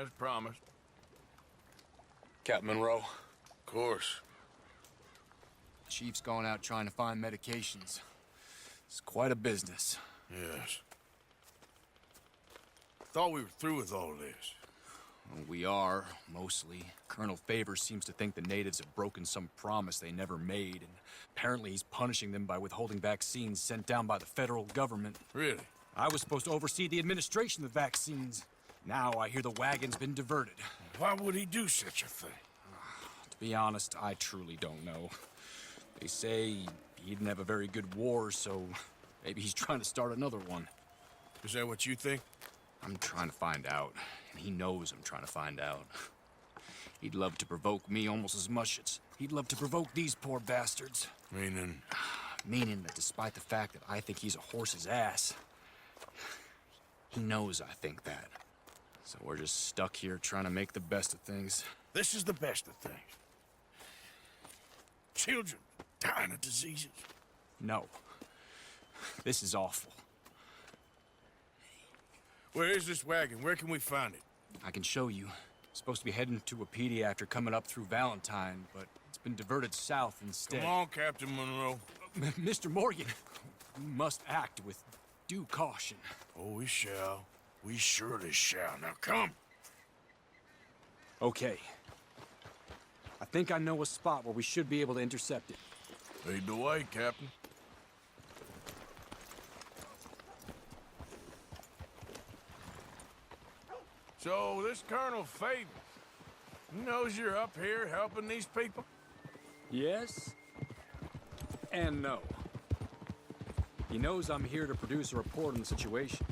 as promised. Captain Monroe. Of course. Chief's gone out trying to find medications. It's quite a business. Yes. Thought we were through with all this. Well, we are, mostly. Colonel Favors seems to think the natives have broken some promise they never made, and apparently he's punishing them by withholding vaccines sent down by the federal government. Really? I was supposed to oversee the administration of the vaccines. Now I hear the wagon's been diverted. Why would he do such a thing? To be honest, I truly don't know. They say he didn't have a very good war, so maybe he's trying to start another one. Is that what you think? I'm trying to find out, and he knows I'm trying to find out. He'd love to provoke me almost as much as he'd love to provoke these poor bastards. Meaning? Meaning that despite the fact that I think he's a horse's ass, he knows I think that. So we're just stuck here trying to make the best of things. This is the best of things. Children dying of diseases. No. This is awful. Where is this wagon? Where can we find it? I can show you. Supposed to be heading to Wapiti after coming up through Valentine, but it's been diverted south instead. Come on, Captain Monroe. Mr. Morgan, we must act with due caution. Oh, we shall. We surely shall. Now come. Okay. I think I know a spot where we should be able to intercept it. Lead the way, Captain. So, this Colonel Favors, he knows you're up here helping these people? Yes. And no. He knows I'm here to produce a report on the situation.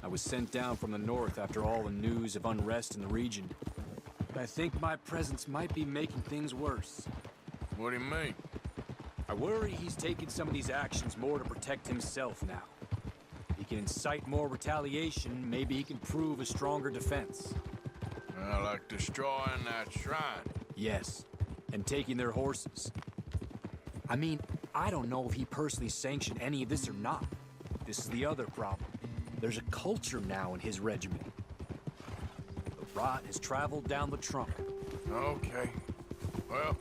I was sent down from the north after all the news of unrest in the region. But I think my presence might be making things worse. What do you mean? I worry he's taking some of these actions more to protect himself now. He can incite more retaliation, maybe he can prove a stronger defense. Like destroying that shrine. Yes, and taking their horses. I mean, I don't know if he personally sanctioned any of this or not. This is the other problem. There's a culture now in his regiment. The rot has traveled down the trunk. Okay. Well,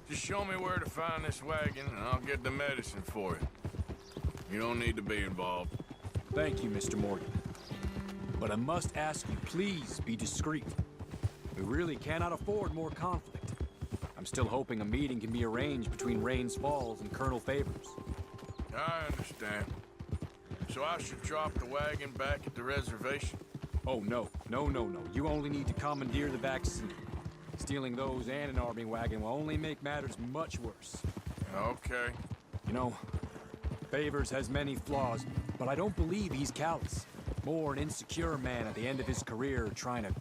just show me where to find this wagon, and I'll get the medicine for you. You don't need to be involved. Thank you, Mr. Morgan. But I must ask you, please be discreet. We really cannot afford more conflict. I'm still hoping a meeting can be arranged between Rains Falls and Colonel Favors. I understand. So I should drop the wagon back at the reservation? Oh, no. No. You only need to commandeer the vaccine. Stealing those and an army wagon will only make matters much worse. Okay. You know, Favors has many flaws, but I don't believe he's callous. More an insecure man at the end of his career trying to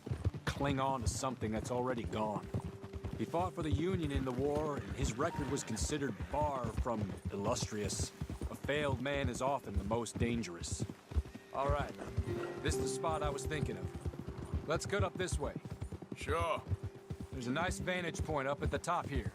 cling on to something that's already gone. He fought for the Union in the war, and his record was considered far from illustrious. A failed man is often the most dangerous. All right, this is the spot I was thinking of. Let's cut up this way. Sure. There's a nice vantage point up at the top here.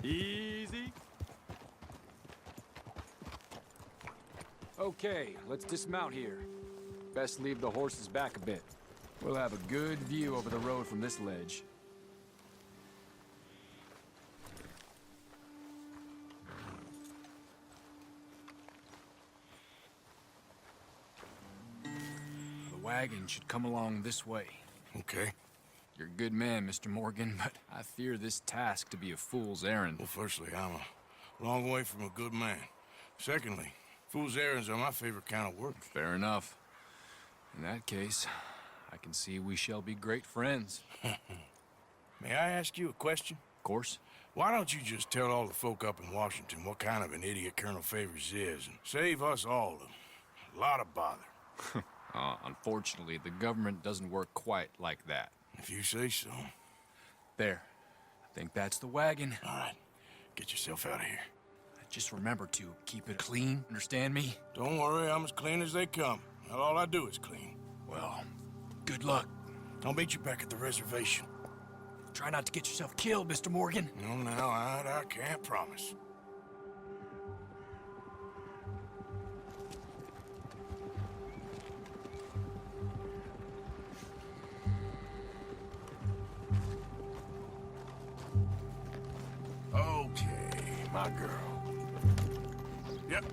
Easy. Okay, let's dismount here. Best leave the horses back a bit. We'll have a good view over the road from this ledge. The wagon should come along this way. Okay. You're a good man, Mr. Morgan, but I fear this task to be a fool's errand. Well, firstly, I'm a long way from a good man. Secondly, fool's errands are my favorite kind of work. Fair enough. In that case, I can see we shall be great friends. May I ask you a question? Of course. Why don't you just tell all the folk up in Washington what kind of an idiot Colonel Favors is and save us all a lot of bother? Unfortunately, the government doesn't work quite like that. If you say so. There. I think that's the wagon. All right. Get yourself out of here. Just remember to keep it clean, understand me? Don't worry, I'm as clean as they come. Well, all I do is clean. Well, good luck. I'll meet you back at the reservation. Try not to get yourself killed, Mr. Morgan. No, now, I can't promise. Okay, my girl. Yep.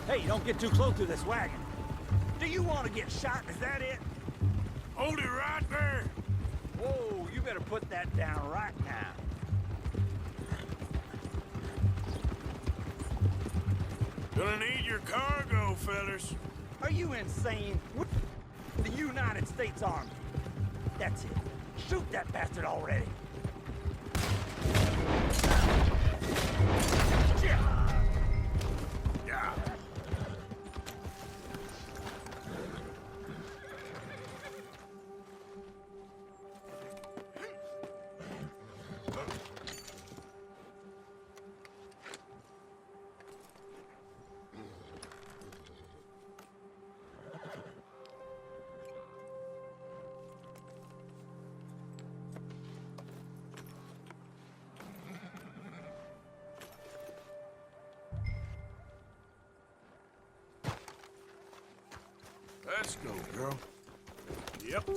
Hey, don't get too close to this wagon. Do you want to get shot? Is that it? Hold it right there. Whoa, you better put that down right now. Gonna need your cargo, fellas. Are you insane? What the United States Army? That's it. Shoot that bastard already. Yeah. Let's go, girl. Yep.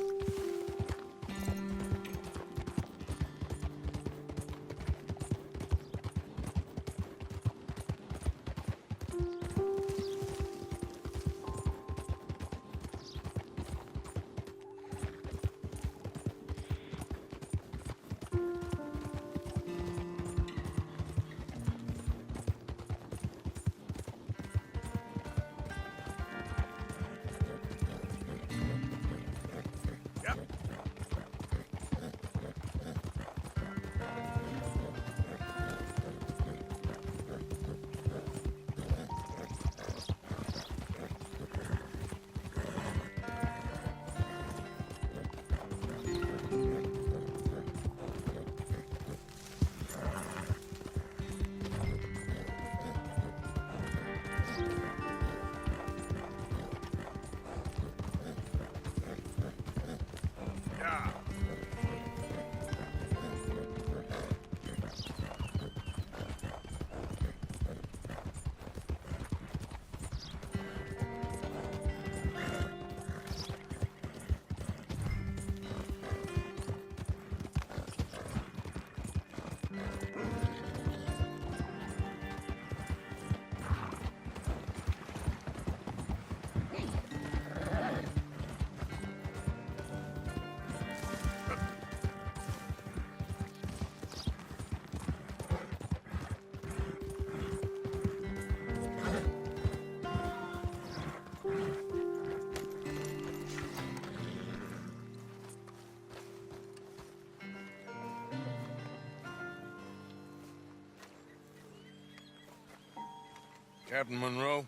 Captain Monroe,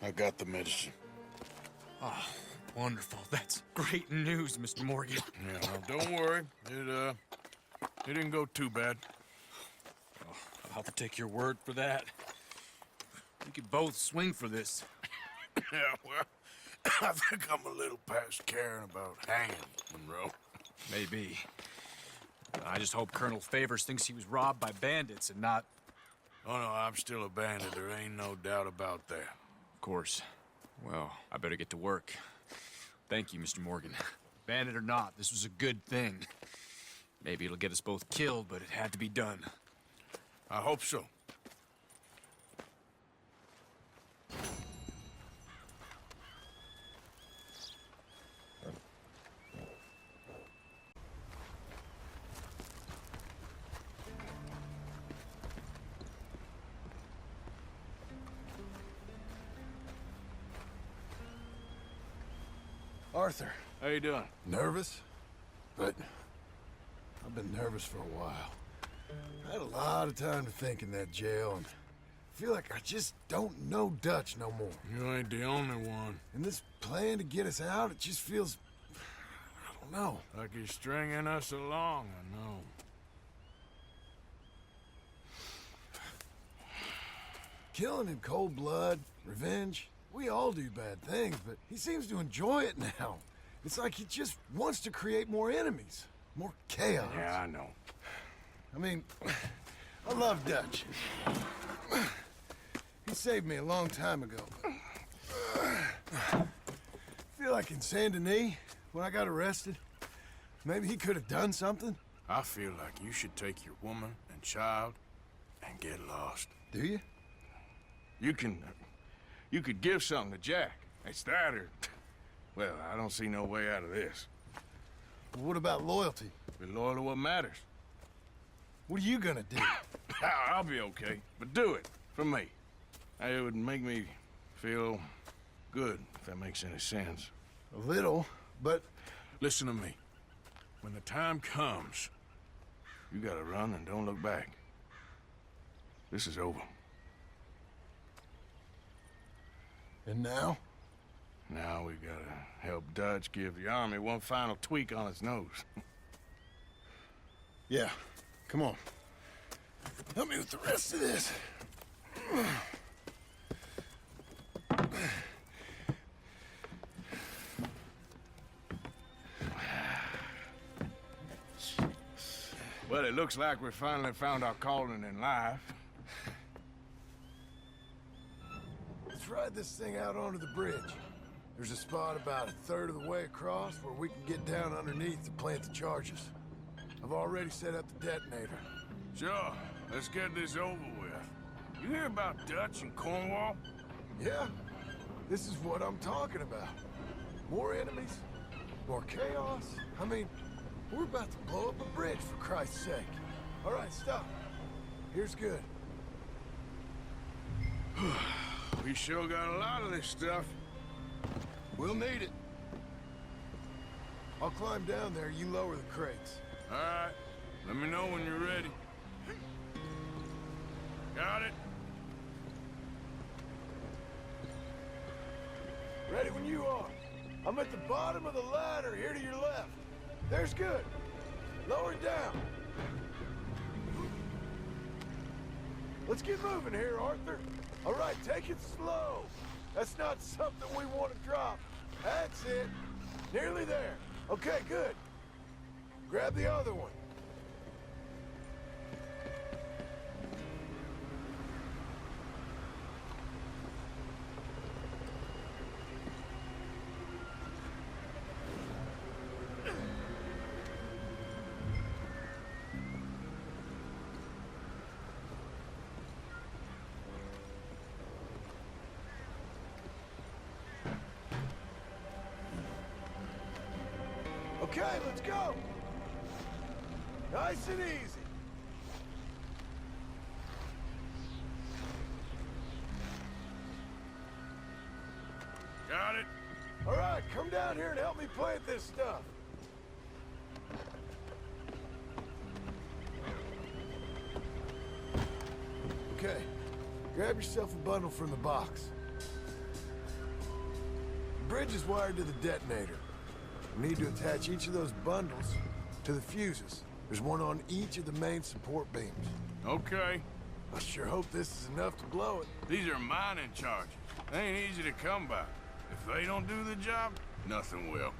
I got the medicine. Oh, wonderful. That's great news, Mr. Morgan. Yeah, well, don't worry. It didn't go too bad. Oh, I'll have to take your word for that. We could both swing for this. Yeah, well, I think I'm a little past caring about hanging, Monroe. Maybe. I just hope Colonel Favors thinks he was robbed by bandits and not... Oh, no, I'm still a bandit. There ain't no doubt about that. Of course. Well, I better get to work. Thank you, Mr. Morgan. Bandit or not, this was a good thing. Maybe it'll get us both killed, but it had to be done. I hope so. Arthur. How you doing? Nervous? But I've been nervous for a while. I had a lot of time to think in that jail, and I feel like I just don't know Dutch no more. You ain't the only one. And this plan to get us out, it just feels... I don't know. Like he's stringing us along, I know. Killing in cold blood, revenge, we all do bad things, but he seems to enjoy it now. It's like he just wants to create more enemies, more chaos. Yeah, I know. I mean, I love Dutch. He saved me a long time ago. I feel like in Saint Denis, when I got arrested, maybe he could have done something. I feel like you should take your woman and child and get lost. Do you? You could give something to Jack. It's that or... Well, I don't see no way out of this. Well, what about loyalty? Be loyal to what matters. What are you gonna do? I'll be okay, but do it for me. It would make me feel good, if that makes any sense. A little, but... Listen to me. When the time comes, you gotta run and don't look back. This is over. And now? Now we gotta help Dutch give the army one final tweak on its nose. Yeah, come on. Help me with the rest of this. Well, it looks like we finally found our calling in life. Let's ride this thing out onto the bridge. There's a spot about a third of the way across where we can get down underneath to plant the charges. I've already set up the detonator. Sure, let's get this over with. You hear about Dutch and Cornwall? Yeah, this is what I'm talking about. More enemies, more chaos. I mean, we're about to blow up a bridge, for Christ's sake. All right, stop. Here's good. We sure got a lot of this stuff. We'll need it. I'll climb down there, you lower the crates. All right, let me know when you're ready. Got it? Ready when you are. I'm at the bottom of the ladder, here to your left. There's good. Lower it down. Let's get moving here, Arthur. All right, take it slow. That's not something we want to drop. That's it. Nearly there. Okay, good. Grab the other one. Okay, let's go. Nice and easy. Got it? All right, come down here and help me plant this stuff. Okay, grab yourself a bundle from the box. The bridge is wired to the detonator. We need to attach each of those bundles to the fuses. There's one on each of the main support beams. Okay. I sure hope this is enough to blow it. These are mining charges. They ain't easy to come by. If they don't do the job, nothing will.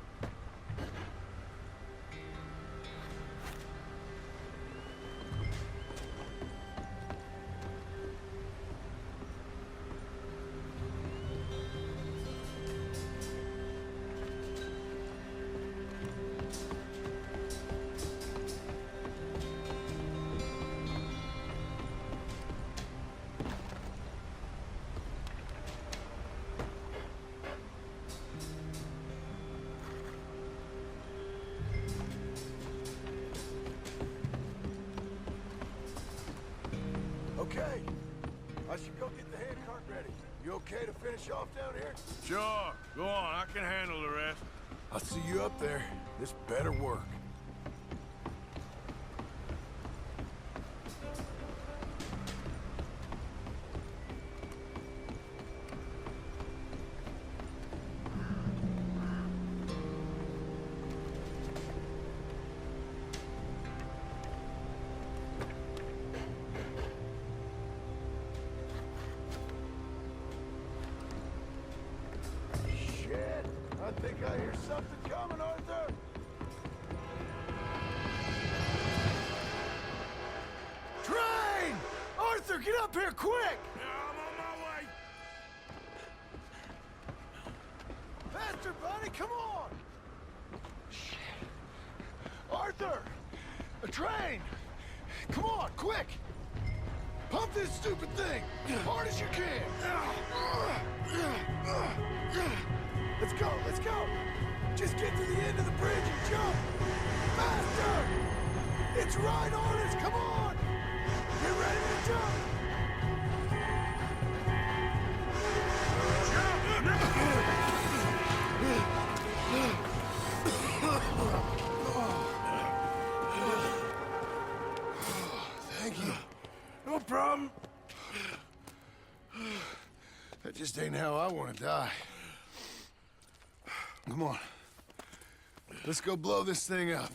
Okay. I should go get the handcart ready. You okay to finish off down here? Sure. Go on. I can handle the rest. I'll see you up there. This better work. Shit! I think I hear something coming, Arthur! Train! Arthur, get up here quick! I'm on my way. Faster, buddy, come on! Shit. Arthur! A train! Come on, quick! Pump this stupid thing! As hard as you can! Let's go, let's go! Just get to the end of the bridge and jump! Faster! It's right on us, come on! Get ready to jump! Thank you. No problem. That just ain't how I want to die. Come on. Let's go blow this thing up.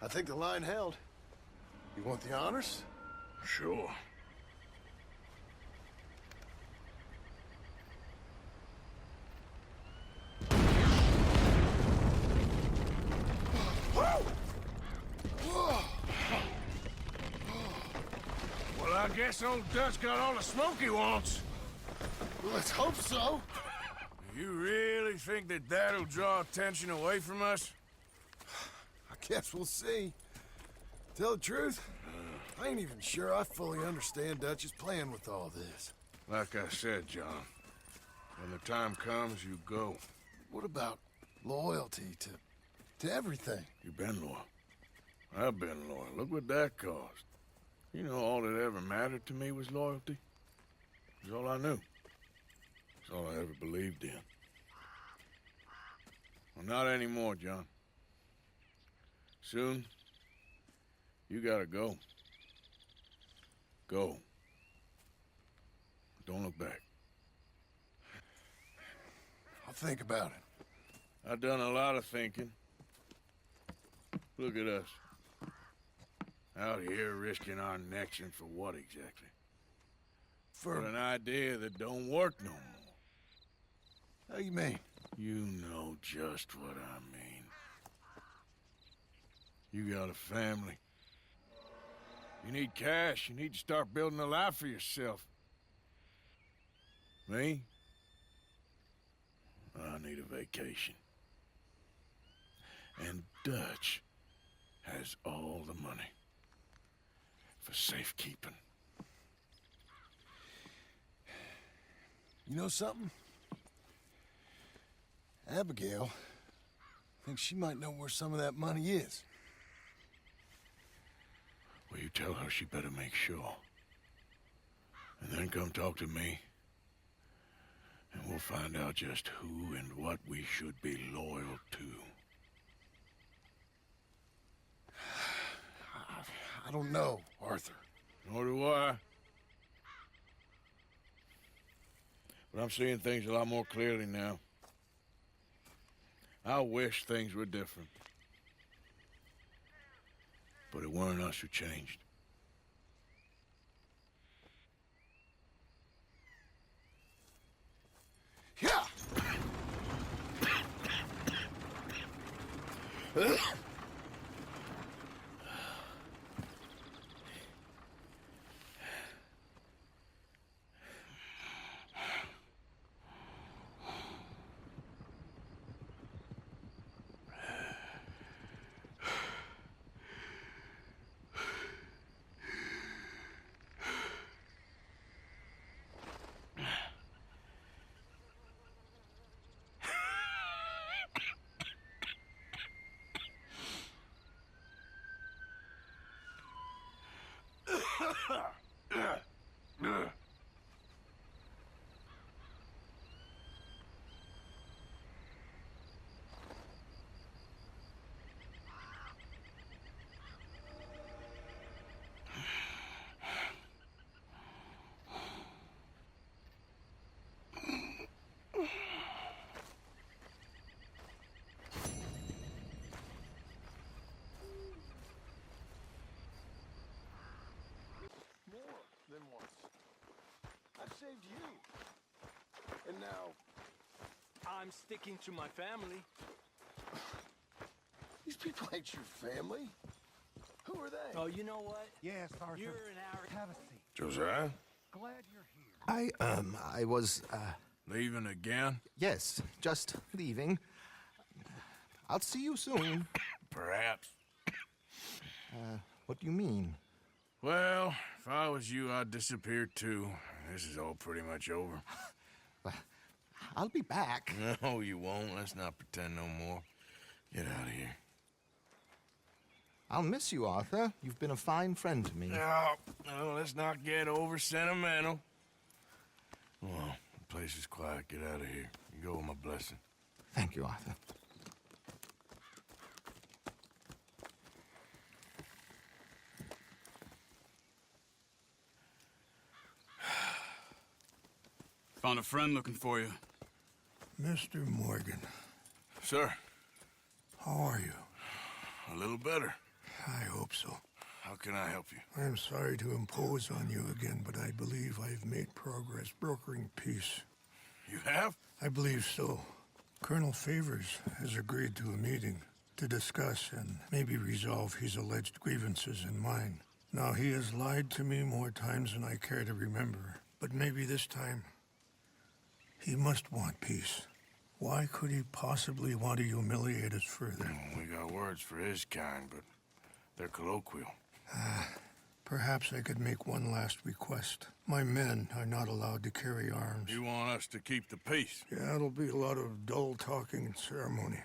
I think the line held. You want the honors? Sure. Well, I guess old Dutch got all the smoke he wants. Well, let's hope so. You really think that that'll draw attention away from us? I guess we'll see. Tell the truth, I ain't even sure I fully understand Dutch's plan with all this. Like I said, John, when the time comes, you go. What about loyalty to everything? You've been loyal. I've been loyal. Look what that cost. You know, all that ever mattered to me was loyalty. It's all I knew. It's all I ever believed in. Well, not anymore, John. Soon, you gotta go. Go. Don't look back. I'll think about it. I've done a lot of thinking. Look at us. Out here risking our necks, and for what exactly? For an idea that don't work no more. How you mean? You know just what I mean. You got a family. You need cash. You need to start building a life for yourself. Me? I need a vacation. And Dutch has all the money for safekeeping. You know something? Abigail thinks she might know where some of that money is. Well, you tell her she better make sure. And then come talk to me. And we'll find out just who and what we should be loyal to. I don't know, Arthur. Nor do I. But I'm seeing things a lot more clearly now. I wish things were different. But it weren't us who changed. Yeah! saved you. And now, I'm sticking to my family. these people ain't your family. Who are they? Oh, you know what? Yes, Arthur. You're an arrogant. Have a seat. Josiah? Glad you're here. I was, Leaving again? yes, just leaving. I'll see you soon. Perhaps. What do you mean? Well, if I was you, I'd disappear too. This is all pretty much over. I'll be back. No, you won't. Let's not pretend no more. Get out of here. I'll miss you, Arthur. You've been a fine friend to me. No, let's not get over sentimental. Well, the place is quiet. Get out of here. You go with my blessing. Thank you, Arthur. Found a friend looking for you. Mr. Morgan, Sir, how are you? a little better. I hope so. How can I help you? I'm sorry to impose on you again, but I believe I've made progress brokering peace. You have? I believe so. Colonel Favors has agreed to a meeting to discuss and maybe resolve his alleged grievances and mine. Now, he has lied to me more times than I care to remember, but maybe this time he must want peace. Why could he possibly want to humiliate us further? We got words for his kind, but they're colloquial. Perhaps I could make one last request. My men are not allowed to carry arms. You want us to keep the peace? Yeah, it'll be a lot of dull talking and ceremony.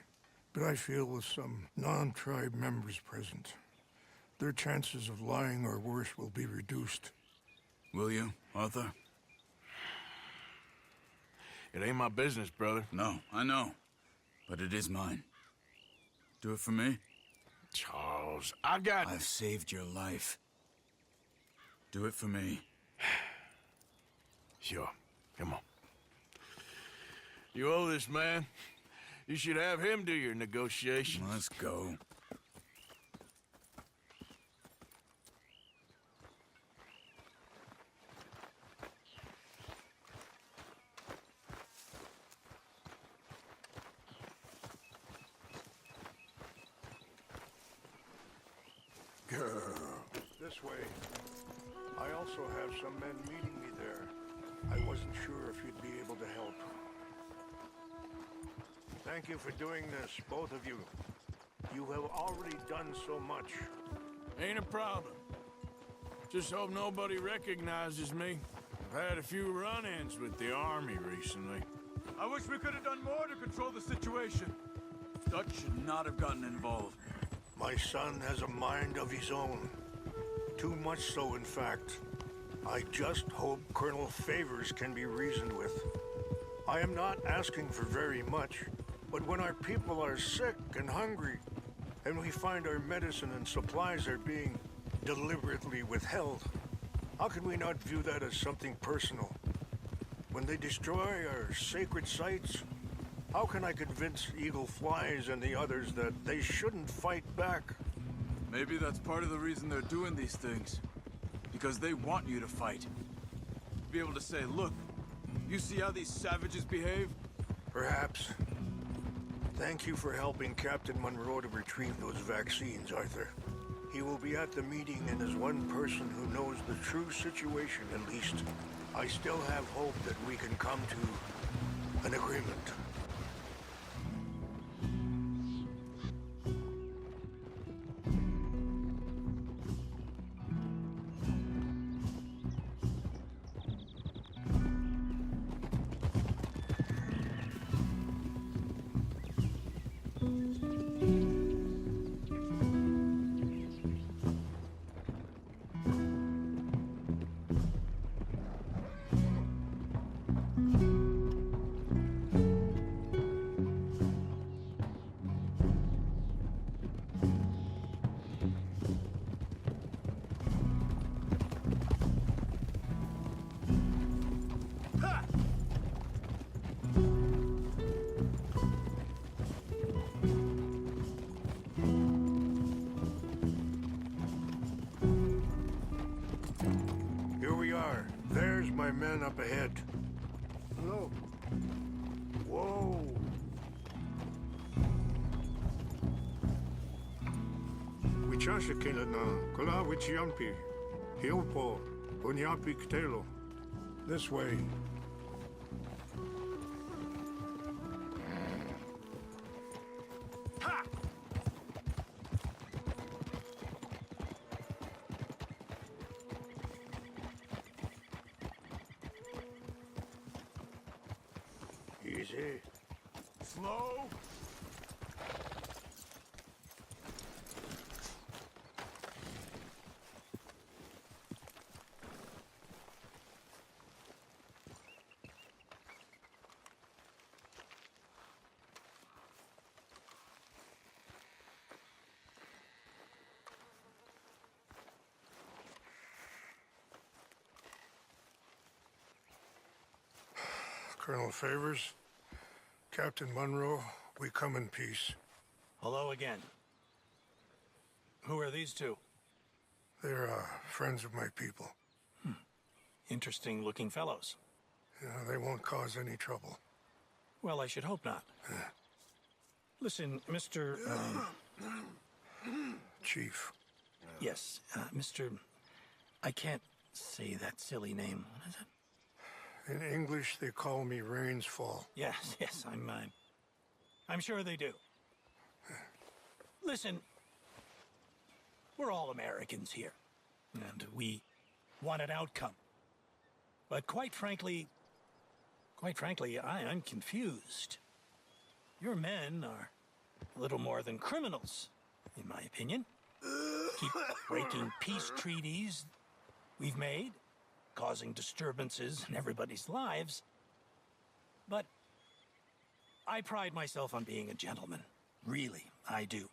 But I feel with some non-tribe members present, their chances of lying or worse will be reduced. Will you, Arthur? It ain't my business, brother. No, I know. But it is mine. Do it for me? Charles, I've saved your life. Do it for me. Sure. Come on. You owe this man. You should have him do your negotiations. Let's go. This way. I also have some men meeting me there. I wasn't sure if you'd be able to help. Thank you for doing this, both of you. You have already done so much. Ain't a problem. Just hope nobody recognizes me. I've had a few run-ins with the army recently. I wish we could have done more to control the situation. Dutch should not have gotten involved. My son has a mind of his own. Too much so, in fact. I just hope Colonel Favors can be reasoned with. I am not asking for very much, but when our people are sick and hungry, and we find our medicine and supplies are being deliberately withheld, how can we not view that as something personal? When they destroy our sacred sites, how can I convince Eagle Flies and the others that they shouldn't fight back? Maybe that's part of the reason they're doing these things. Because they want you to fight. Be able to say, look, you see how these savages behave? Perhaps. Thank you for helping Captain Monroe to retrieve those vaccines, Arthur. He will be at the meeting and is one person who knows the true situation, at least. I still have hope that we can come to an agreement. Here's my man up ahead. No. Whoa. Wichasha Kilana, Kula Wichiampi, Hilpo, Punyapi Ktelo. This way. Easy. Slow. Colonel Favors, Captain Monroe, we come in peace. Hello again. Who are these two? They're friends of my people. Interesting looking fellows. Yeah, they won't cause any trouble. Well, I should hope not. Listen, Mr. Chief. Yes, Mr. I can't say that silly name. What is it? In English, they call me Rains Fall. Yes, I'm sure they do. Listen, we're all Americans here, and we want an outcome. But quite frankly, I'm confused. Your men are a little more than criminals, in my opinion. Keep breaking peace treaties we've made, causing disturbances in everybody's lives. But I pride myself on being a gentleman. Really, I do.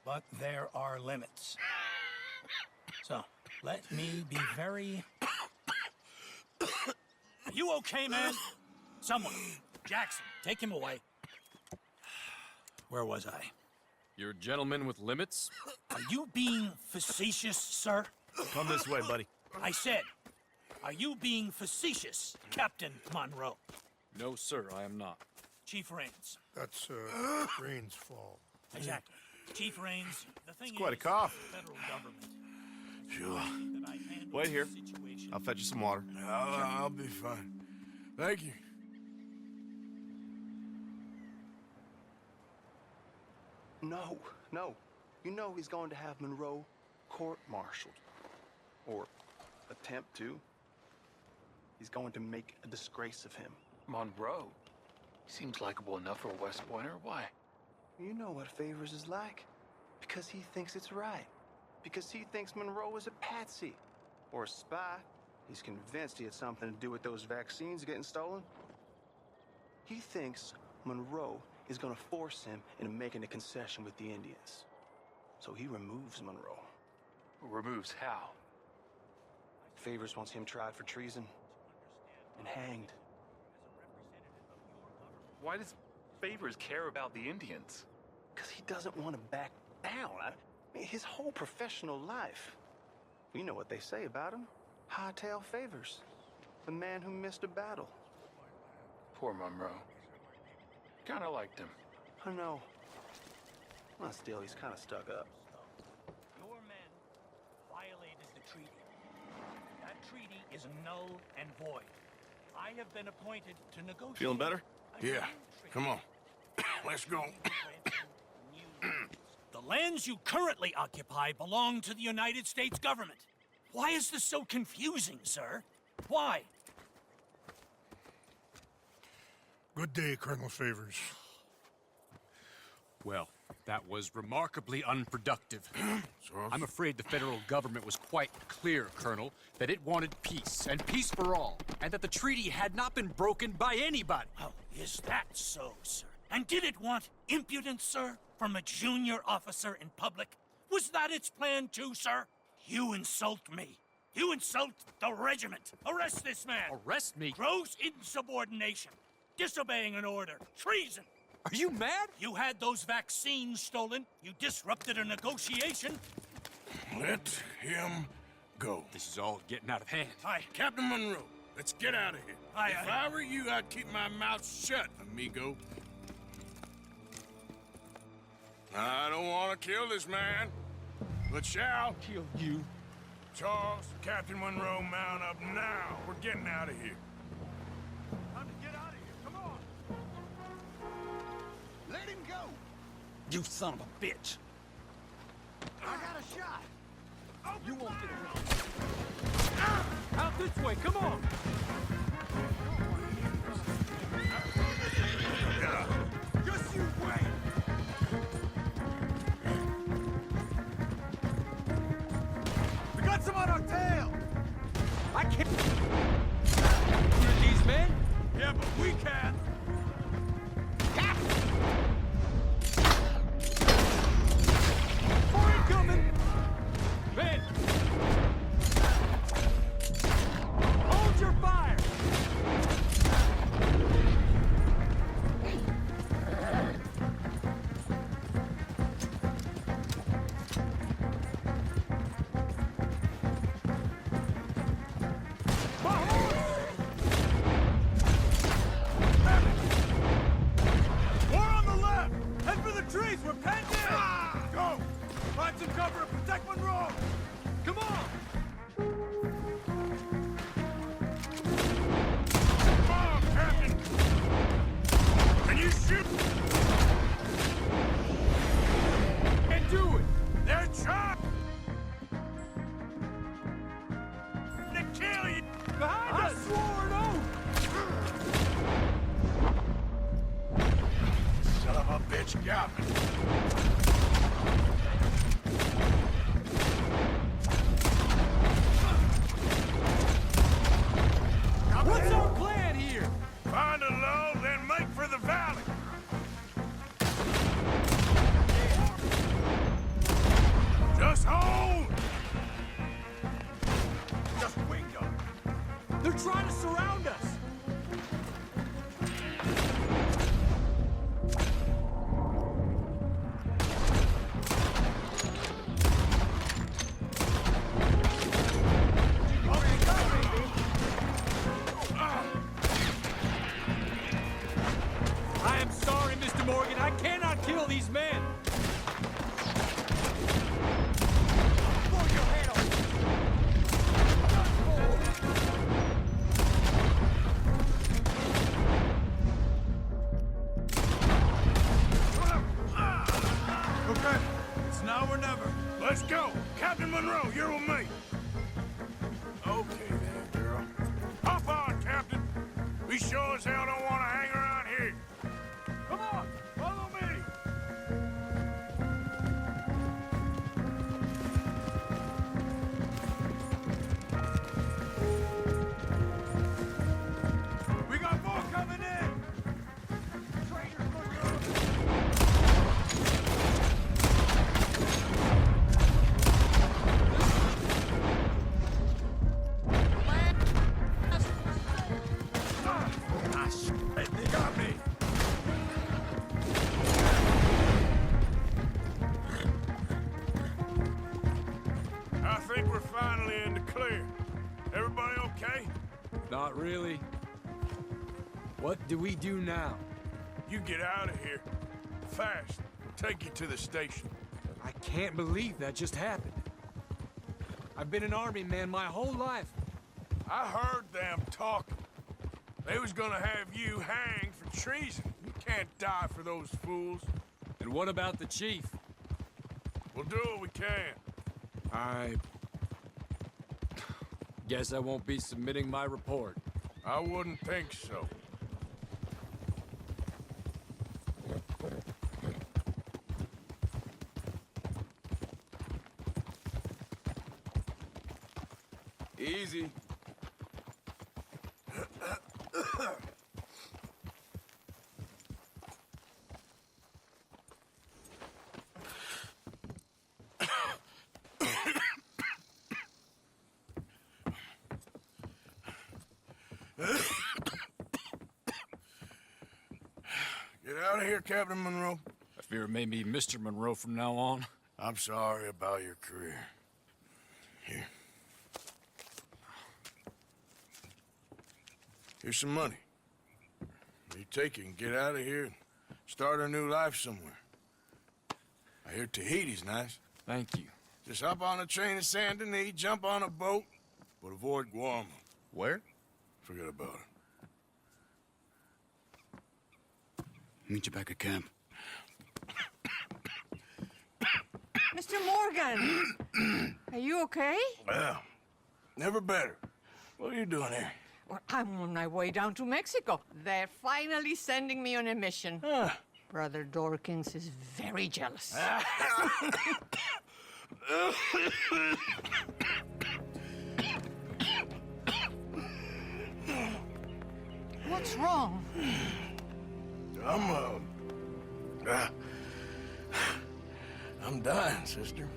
But there are limits. So, let me be very... Are you okay, man? Someone. Jackson, take him away. Where was I? You're a gentleman with limits? Are you being facetious, sir? Come this way, buddy. I said, are you being facetious, Captain Monroe? No, sir, I am not. Chief Rains. That's Rains Fall. Exactly. Chief Rains, the thing quite a is, cough. the federal government. Sure. that I handle Wait here. the situation. I'll fetch you some water. I'll be fine. Thank you. No. You know he's going to have Monroe court-martialed. Or attempt to. He's going to make a disgrace of him. Monroe? He seems likable enough for a West Pointer. Why? You know what Favors is like. Because he thinks it's right. Because he thinks Monroe is a patsy. Or a spy. He's convinced he had something to do with those vaccines getting stolen. He thinks Monroe is going to force him into making a concession with the Indians. So he removes Monroe. Removes how? Favors wants him tried for treason and hanged. Why does Favors care about the Indians? Because he doesn't want to back down. I mean, his whole professional life. You know what they say about him. Hightail Favors. The man who missed a battle. Poor Monroe. Kinda liked him. I know. Well, still, he's kind of stuck up. Your men violated the treaty. That treaty is null and void. I have been appointed to negotiate. Feeling better? Yeah. Come on. Let's go. The lands you currently occupy belong to the United States government. Why is this so confusing, sir? Why? Good day, Colonel Favors. Well, that was remarkably unproductive. I'm afraid the federal government was quite clear, Colonel, that it wanted peace, and peace for all, and that the treaty had not been broken by anybody. Oh, is that so, sir? And did it want impudence, sir, from a junior officer in public? Was that its plan too, sir? You insult me. You insult the regiment. Arrest this man. Arrest me? Gross insubordination. Disobeying an order. Treason. Are you mad? You had those vaccines stolen. You disrupted a negotiation. Let him Go. This is all getting out of hand. Hi, Captain Monroe. Let's get out of here. If I were you, I'd keep my mouth shut, amigo. I don't want to kill this man, but shall Kill you. Charles, Captain Monroe, mount up now. We're getting out of here. Time to get out of here. Come on. Let him go. You son of a bitch. I got a shot. You won't get around. Out this way, come on! Just you wait. We got some on our tail. I can't. Shoot these men? Yeah, but we can. More incoming! Men! Hold your fire! More on the left. Head for the trees. We're penned in. Go. Find some cover and protect Monroe. Come on. Come on, Captain. Can you shoot? And do it! They're trying to kill you. Behind us! I swore an oath! Son of a bitch got me. What's our plan here? Find a lull, then make for the valley. Just hold. Just wing them. They're trying to surround us! I am sorry, Mr. Morgan. I cannot kill these men! Okay, it's now or never. Let's go. Captain Monroe, you're with me. Okay then, girl. Hop on, Captain. We sure as hell don't want to hang around here. Come on, follow me. We got more coming in. They got me. I think we're finally in the clear. Everybody okay? Not really. What do we do now? You get out of here. Fast. Take you to the station. I can't believe that just happened. I've been an army man my whole life. I heard them talking. They was gonna have you hanged for treason. You can't die for those fools. And what about the chief? We'll do what we can. I guess I won't be submitting my report. I wouldn't think so. Easy. Get out of here, Captain Monroe. I fear it may be Mr. Monroe from now on. I'm sorry about your career. Here. Here's some money. You take it and get out of here and start a new life somewhere. I hear Tahiti's nice. Thank you. Just hop on a train to Saint Denis, jump on a boat, but avoid Guam. Where? Forget about it. Meet you back at camp. Mr. Morgan! Are you okay? Well, never better. What are you doing here? Well, I'm on my way down to Mexico. They're finally sending me on a mission. Brother Dorkins is very jealous. What's wrong? I'm dying, sister.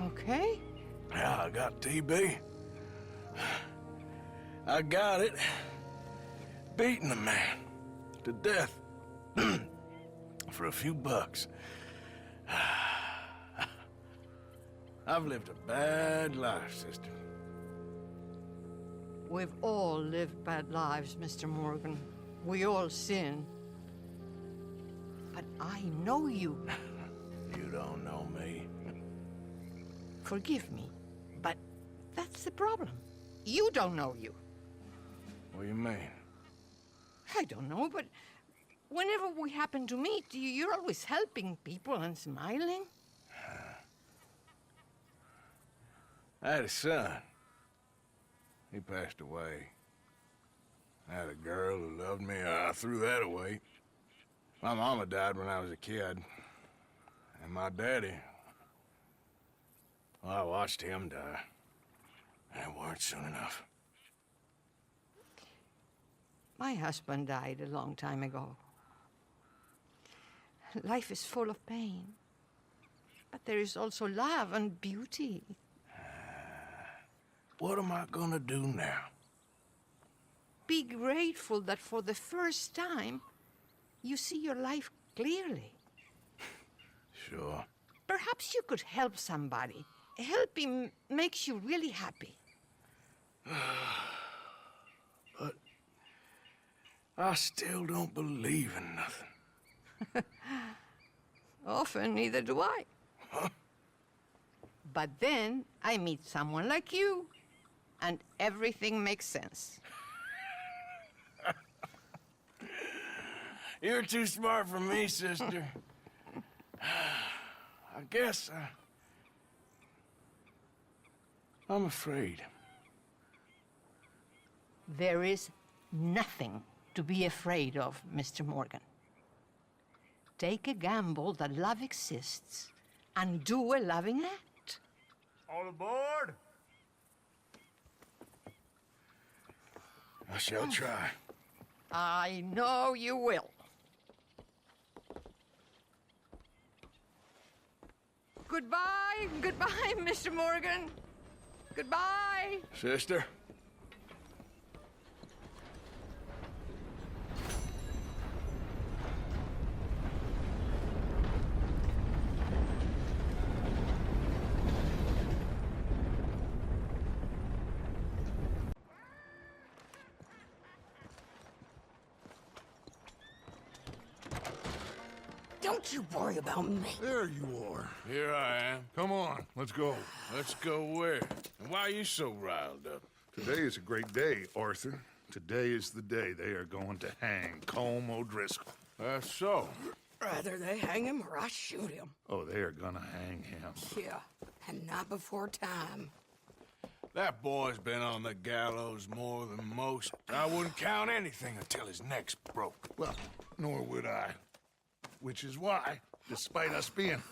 Okay. Yeah, I got TB. I got it. Beating a man to death for a few bucks. I've lived a bad life, sister. We've all lived bad lives, Mr. Morgan. We all sin. But I know you. You don't know me. Forgive me, but that's the problem. You don't know you. What do you mean? I don't know, but whenever we happen to meet, you're always helping people and smiling. I had a son. He passed away. I had a girl who loved me. I threw that away. My mama died when I was a kid. And my daddy, well, I watched him die. And it weren't soon enough. My husband died a long time ago. Life is full of pain. But there is also love and beauty. What am I gonna do now? Be grateful that for the first time, you see your life clearly. Sure. Perhaps you could help somebody. Helping makes you really happy. But I still don't believe in nothing. Often, neither do I. Huh? But then I meet someone like you, and everything makes sense. You're too smart for me, sister. I guess I'm afraid. There is nothing to be afraid of, Mr. Morgan. Take a gamble that love exists and do a loving act. All aboard? I shall try. I know you will. Goodbye, goodbye, Mr. Morgan. Goodbye. Sister? Don't you worry about me. There you are. Here I am. Come on, let's go. Let's go where? And why are you so riled up? Today is a great day, Arthur. Today is the day they are going to hang Colm O'Driscoll. That's so. Rather they hang him or I shoot him. Oh, they are gonna hang him. Yeah, and not before time. That boy's been on the gallows more than most. I wouldn't count anything until his neck's broke. Well, nor would I. Which is why, despite us being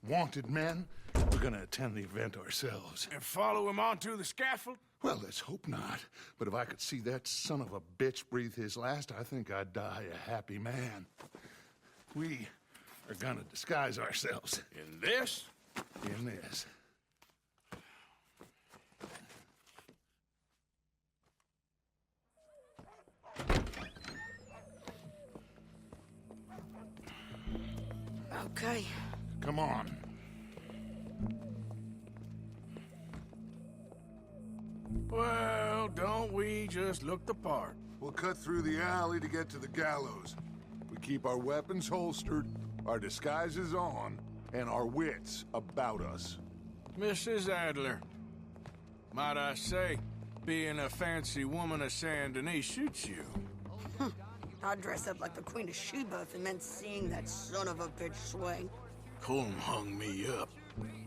wanted men, we're gonna attend the event ourselves. And follow him onto the scaffold? Well, let's hope not. But if I could see that son of a bitch breathe his last, I think I'd die a happy man. We are gonna disguise ourselves. In this? In this. Okay. Come on. Well, Well, don't we just look the part? We'll cut through the alley to get to the gallows. We keep our weapons holstered, our disguises on, and our wits about us. Mrs. Adler, might I say, being a fancy woman of Saint Denis suits you. I'd dress up like the Queen of Sheba if it meant seeing that son of a bitch swing. Colm hung me up.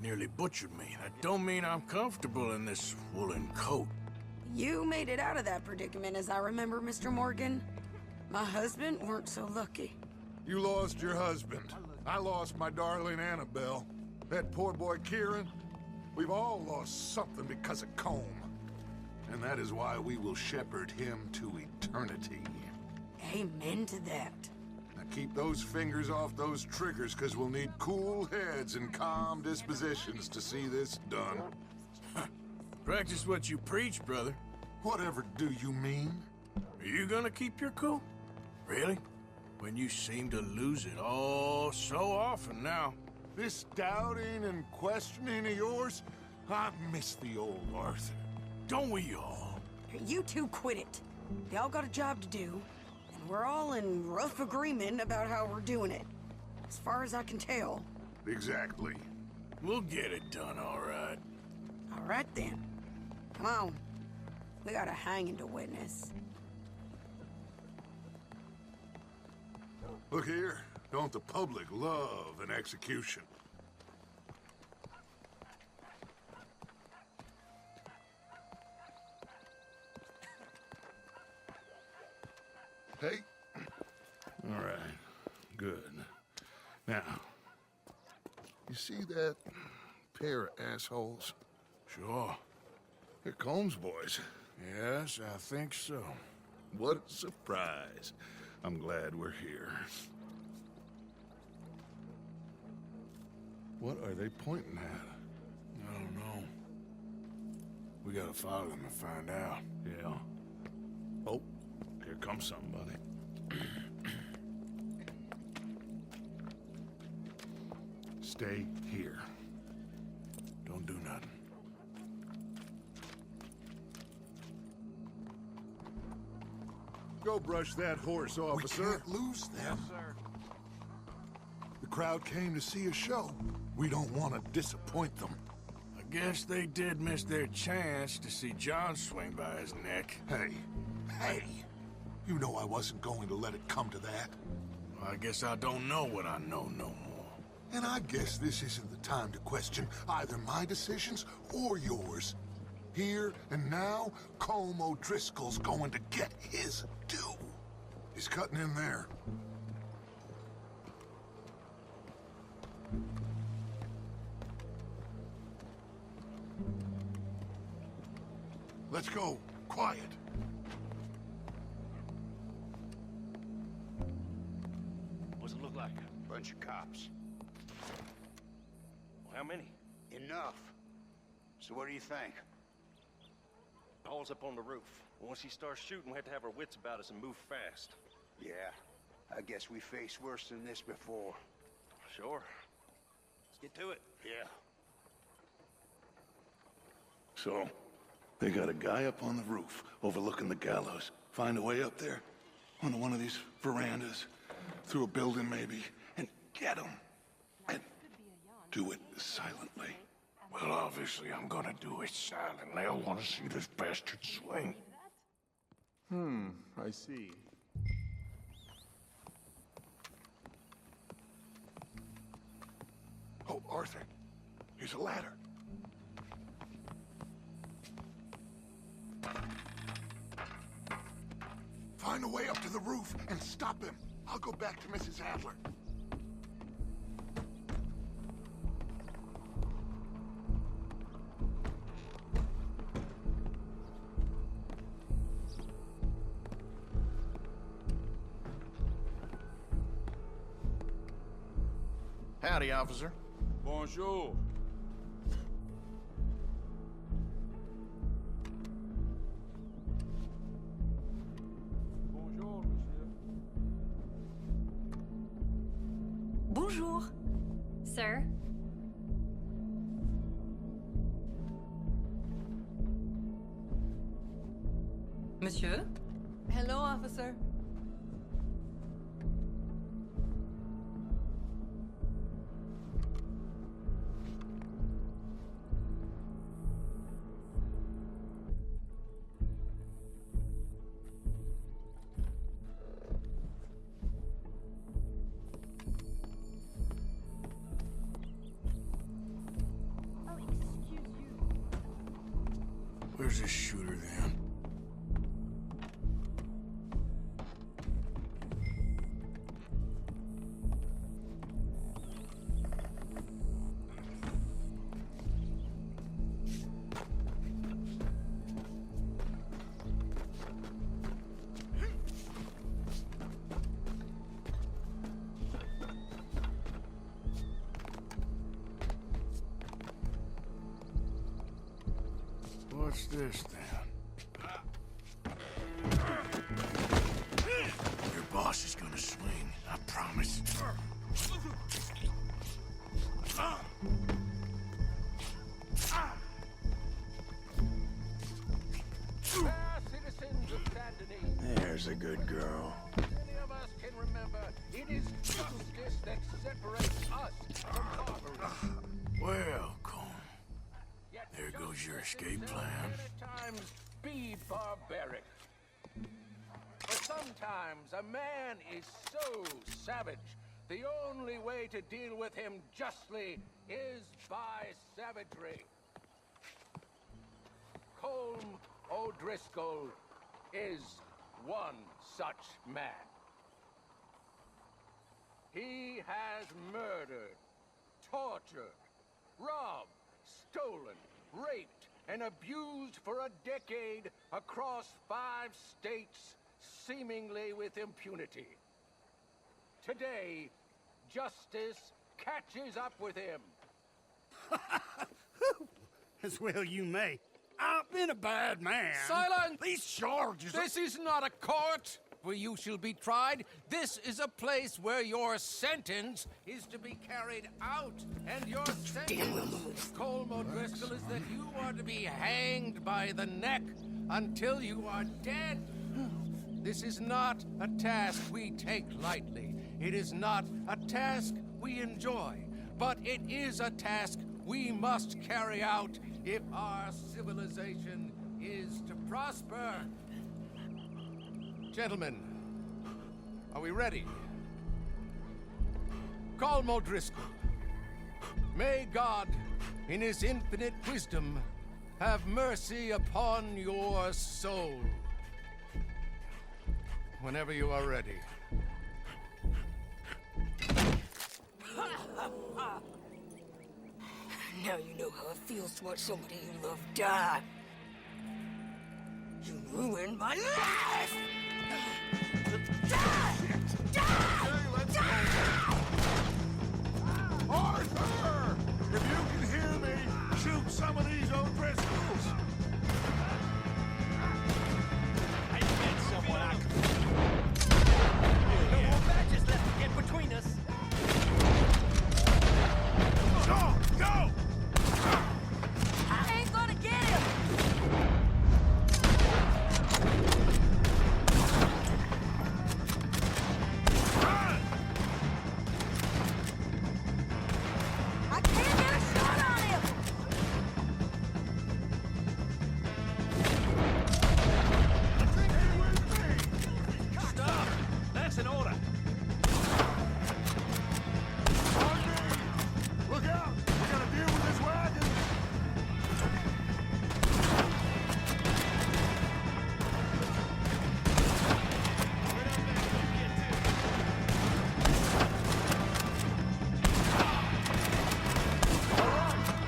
Nearly butchered me. That don't mean I'm comfortable in this woolen coat. You made it out of that predicament, as I remember, Mr. Morgan. My husband weren't so lucky. You lost your husband. I lost my darling Annabelle. That poor boy Kieran. We've all lost something because of Colm. And that is why we will shepherd him to eternity. Amen to that. Now keep those fingers off those triggers, because we'll need cool heads and calm dispositions to see this done. Practice what you preach, brother. Whatever do you mean? Are you gonna keep your cool? Really? When you seem to lose it all so often now. This doubting and questioning of yours, I miss the old Arthur. Don't we all? You two quit it. Y'all got a job to do, and we're all in rough agreement about how we're doing it. As far as I can tell. Exactly. We'll get it done, all right. All right, then. Come on. We got a hanging to witness. Look here. Don't the public love an execution? Hey. All right. Good. Now, you see that pair of assholes? Sure. They're Combs boys. Yes, I think so. What a surprise. I'm glad we're here. What are they pointing at? I don't know. We gotta follow them and find out. Yeah. Oh, here comes somebody. Stay here. Don't do nothing. Go brush that horse, officer. We can't lose them. Yes, sir. The crowd came to see a show. We don't want to disappoint them. I guess they did miss their chance to see John swing by his neck. Hey, you know I wasn't going to let it come to that. Well, I guess I don't know what I know no more. And I guess this isn't the time to question either my decisions or yours. Here and now, Colm O'Driscoll's going to get his due. He's cutting in there. Let's go. Quiet. What's it look like? Bunch of cops. Well, how many? Enough. So what do you think? Paul's up on the roof. Once he starts shooting, we have to have our wits about us and move fast. Yeah. I guess we faced worse than this before. Sure. Let's get to it. Yeah. So, they got a guy up on the roof overlooking the gallows. Find a way up there, onto one of these verandas, through a building maybe, and get him. And do it silently. Well, obviously I'm gonna do it silently. I want to see this bastard swing. I see. Oh, Arthur, here's a ladder. Find a way up to the roof and stop him. I'll go back to Mrs. Adler. Howdy, officer. Bonjour. Bonjour, monsieur. Bonjour. Sir? Monsieur? Hello, officer. Where's this shooter, then? What's this, then? Your boss is gonna swing, I promise. Citizens of Saint Denis. There's a good girl. Many of us can remember it is justice that separates us from barbarism. Well, Cole, there goes your escape plan. Many times be barbaric. But sometimes a man is so savage, the only way to deal with him justly is by savagery. Colm O'Driscoll is one such man. He has murdered, tortured, robbed, stolen, raped, and abused for a decade across 5 states, seemingly with impunity. Today, justice catches up with him. As well you may. I've been a bad man. Silence! These charges... This is not a court where you shall be tried. This is a place where your sentence is to be carried out. And your sentence, Colm O'Driscoll, is that you are to be hanged by the neck until you are dead. This is not a task we take lightly. It is not a task we enjoy. But it is a task we must carry out if our civilization is to prosper. Gentlemen, are we ready? Colm O'Driscoll, may God, in his infinite wisdom, have mercy upon your soul. Whenever you are ready. Now you know how it feels to watch somebody you love die. You ruined my life! Die! Die! Die! Arthur! If you can hear me, shoot some of these O'Driscolls! I met someone I could... No more badges left to get between us. Go! Go! I ain't gonna get him! I can't get a shot on him! Stop! That's an order. Look out! We gotta deal with this wagon!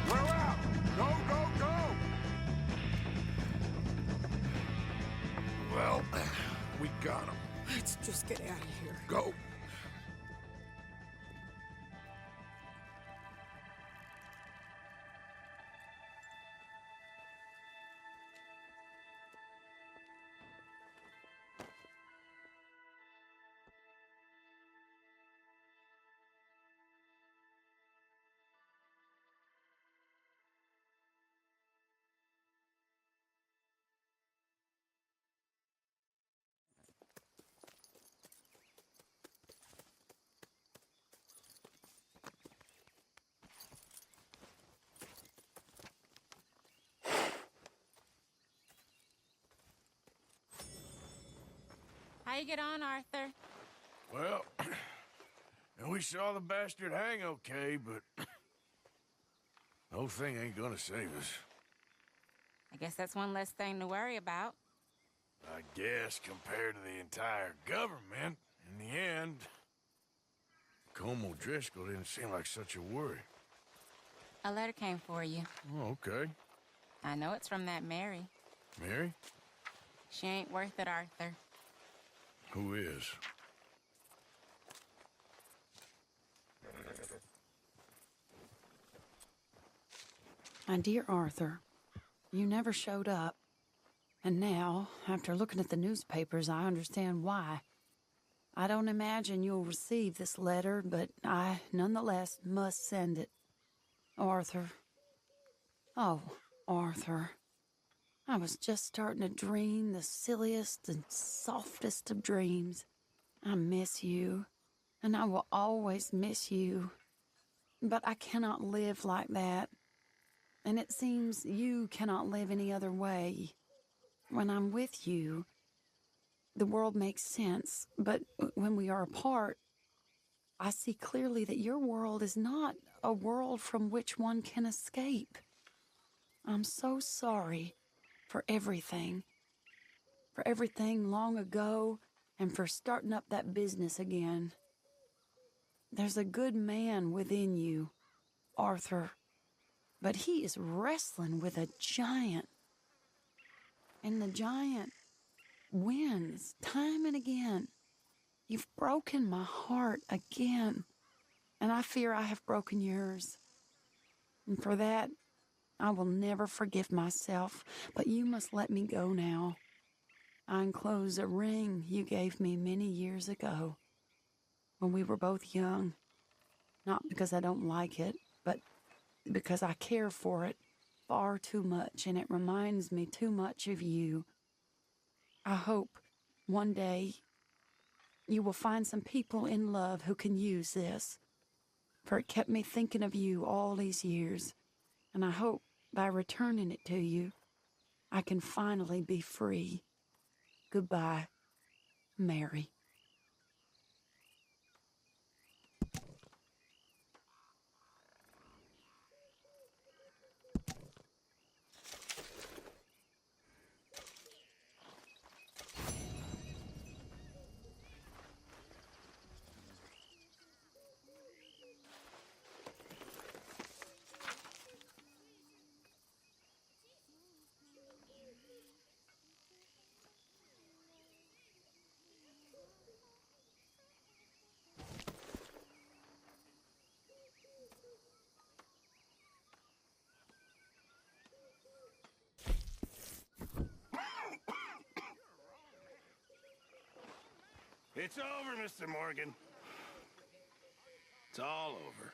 We're out! Go, go, go! Well, we got him. Let's just get out of here. Go! How you get on, Arthur? Well, and we saw the bastard hang okay, but the whole thing ain't gonna save us. I guess that's one less thing to worry about. I guess compared to the entire government, in the end, Colm O'Driscoll didn't seem like such a worry. A letter came for you. Oh, okay. I know it's from that Mary. Mary? She ain't worth it, Arthur. Who is? My dear Arthur, you never showed up. And now, after looking at the newspapers, I understand why. I don't imagine you'll receive this letter, but I, nonetheless, must send it. Arthur. Oh, Arthur. I was just starting to dream the silliest and softest of dreams. I miss you, and I will always miss you. But I cannot live like that. And it seems you cannot live any other way. When I'm with you, the world makes sense, but when we are apart, I see clearly that your world is not a world from which one can escape. I'm so sorry for everything long ago, and for starting up that business again. There's a good man within you, Arthur, but he is wrestling with a giant. And the giant wins time and again. You've broken my heart again, and I fear I have broken yours. And for that, I will never forgive myself, but you must let me go now. I enclose a ring you gave me many years ago, when we were both young. Not because I don't like it, but because I care for it far too much, and it reminds me too much of you. I hope one day you will find some people in love who can use this, for it kept me thinking of you all these years, and I hope by returning it to you, I can finally be free. Goodbye, Mary. It's over, Mr. Morgan. It's all over.